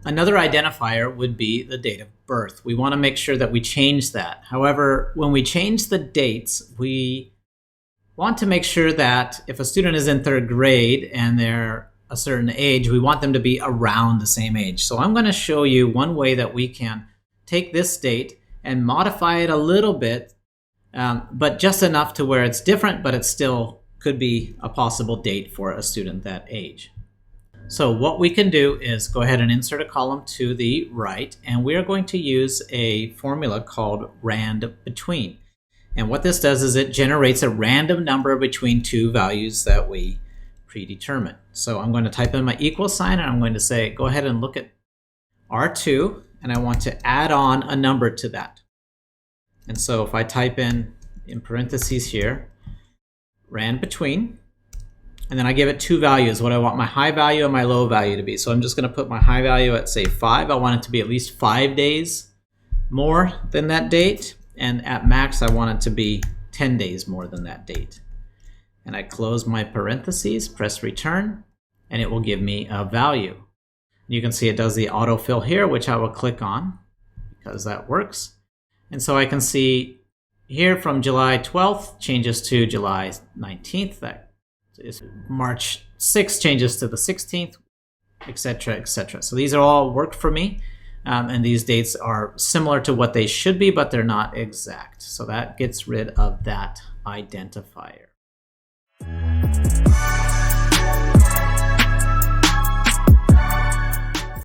Another identifier would be the date of birth. We want to make sure that we change that. However, when we change the dates, we want to make sure that if a student is in 3rd grade and they're a certain age, we want them to be around the same age. So I'm going to show you one way that we can take this date and modify it a little bit, but just enough to where it's different, but it still could be a possible date for a student that age. So what we can do is go ahead and insert a column to the right, and we are going to use a formula called RANDBETWEEN. And what this does is it generates a random number between two values that we predetermine. So I'm going to type in my equal sign, and I'm going to say, go ahead and look at R2, and I want to add on a number to that. And so if I type in parentheses here, RANDBETWEEN, and then I give it two values, what I want my high value and my low value to be. So I'm just going to put my high value at, say, 5. I want it to be at least 5 days more than that date. And at max, I want it to be 10 days more than that date. And I close my parentheses, press return, and it will give me a value. You can see it does the autofill here, which I will click on because that works. And so I can see here from July 12th changes to July 19th. That is March 6th changes to the 16th, etc., etc. So these are all worked for me. And these dates are similar to what they should be, but they're not exact. So that gets rid of that identifier.